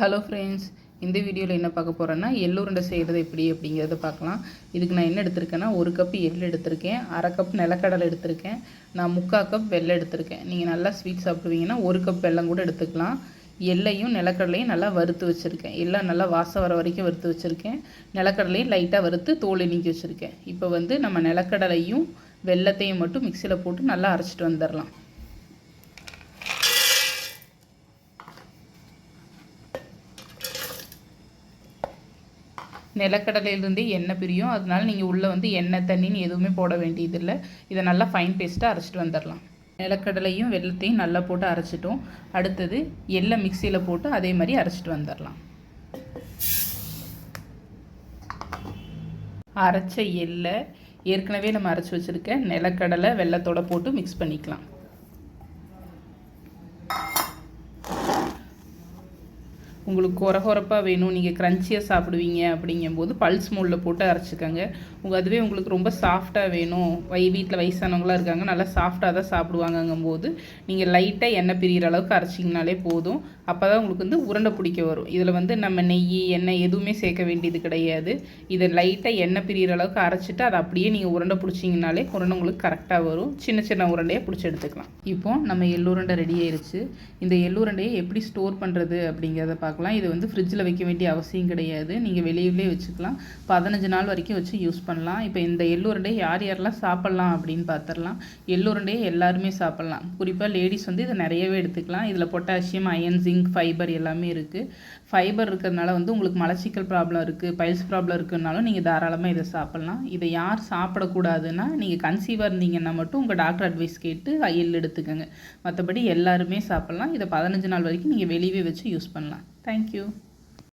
Hello friends, இந்த வீடியோவில் என்ன பார்க்க போகிறேன்னா எள்ளு உருண்டை செய்கிறது எப்படி அப்படிங்கிறத பார்க்கலாம். இதுக்கு நான் என்ன எடுத்திருக்கேன்னா 1 கப் எள் எடுத்திருக்கேன், 1/2 கப் நிலக்கடலை எடுத்திருக்கேன், நான் 3/4 கப் வெல்லம் எடுத்திருக்கேன். நீங்கள் நல்லா ஸ்வீட் சாப்பிடுவீங்கன்னா 1 கப் வெல்லம் கூட எடுத்துக்கலாம். எள்ளையும் நிலக்கடலையும் நல்லா வறுத்து வச்சுருக்கேன். எல்லாம் நல்லா வாசம் வர வரைக்கும் வறுத்து வச்சுருக்கேன். நிலக்கடலையும் லைட்டாக வறுத்து தோல் நீக்கி வச்சுருக்கேன். இப்போ வந்து நம்ம நிலக்கடலையும் வெல்லத்தையும் மட்டும் மிக்சியில் போட்டு நல்லா அரைச்சிட்டு வந்துடலாம். நிலக்கடலையிலேருந்து எண்ணெய் பிரியும், அதனால நீங்கள் உள்ளே வந்து எண்ணெய் தண்ணின்னு எதுவுமே போட வேண்டியதில்லை. இதை நல்லா ஃபைன் பேஸ்ட்டாக அரைச்சிட்டு வந்துடலாம். நிலக்கடலையும் வெல்லத்தையும் நல்லா போட்டு அரைச்சிட்டோம். அடுத்தது எள்ளை மிக்சியில் போட்டு அதே மாதிரி அரைச்சிட்டு வந்துடலாம். அரைச்ச எள்ளை ஏற்கனவே நம்ம அரைச்சி வச்சுருக்க நிலக்கடலை வெல்லத்தோடு போட்டு மிக்ஸ் பண்ணிக்கலாம். உங்களுக்கு கொரகொரப்பாக வேணும், நீங்கள் க்ரன்ச்சியாக சாப்பிடுவீங்க அப்படிங்கும்போது பல்ஸ் மோடில் போட்டு அரைச்சிக்கோங்க. அதுவே உங்களுக்கு ரொம்ப சாஃப்டாக வேணும், வீட்டில் வயசானவங்களாம் இருக்காங்க, நல்லா சாஃப்டாக தான் சாப்பிடுவாங்கங்கும்போது நீங்கள் லைட்டாக எண்ணெய் பிரிகிற அளவுக்கு அரைச்சிங்கனாலே போதும். அப்போ தான் உங்களுக்கு வந்து உருண்டை பிடிக்க வரும். இதில் வந்து நம்ம நெய் எண்ணெய் எதுவுமே சேர்க்க வேண்டியது கிடையாது. இதை லைட்டாக எண்ணெய் பிரிகிற அளவுக்கு அரைச்சிட்டு அதை அப்படியே நீங்கள் உருண்டை பிடிச்சிங்கனாலே உருண்டை உங்களுக்கு கரெக்டாக வரும். சின்ன சின்ன உருண்டையாக பிடிச்சி எடுத்துக்கலாம். இப்போது நம்ம எள்ளுருண்டை ரெடி ஆயிடுச்சு. இந்த எள்ளுருண்டையை எப்படி ஸ்டோர் பண்ணுறது அப்படிங்கிறத பார்க்கலாம். இது வந்து ஃப்ரிட்ஜில் வைக்க வேண்டிய அவசியம் கிடையாது. நீங்கள் வெளியிலே வச்சுக்கலாம். 15 நாள் வரைக்கும் வச்சு யூஸ் பண்ணலாம். இப்போ இந்த எள்ளுருண்டையை யார் யாரெல்லாம் சாப்பிட்லாம் அப்படின்னு பார்த்துடலாம். எள்ளுருண்டையை எல்லாருமே சாப்பிட்லாம். குறிப்பாக லேடிஸ் வந்து இதை நிறையவே எடுத்துக்கலாம். இதில் பொட்டாசியம், அயன், ஜிங்க், ஃபைபர் எல்லாமே இருக்குது. ஃபைபர் இருக்கிறதுனால வந்து உங்களுக்கு மலச்சிக்கல் ப்ராப்ளம் இருக்குது, பைல்ஸ் ப்ராப்ளம் இருக்குதுனாலும் நீங்கள் தாராளமாக இதை சாப்பிட்லாம். இதை யார் சாப்பிடக்கூடாதுன்னா நீங்கள் கன்சீவாக இருந்தீங்கன்னா மட்டும் உங்கள் டாக்டர் அட்வைஸ் கேட்டு எள் எடுத்துக்கோங்க. மற்றபடி எல்லாருமே சாப்பிட்லாம். இதை 15 நாள் வரைக்கும் நீங்கள் வெளியே வச்சு யூஸ் பண்ணலாம். Thank you.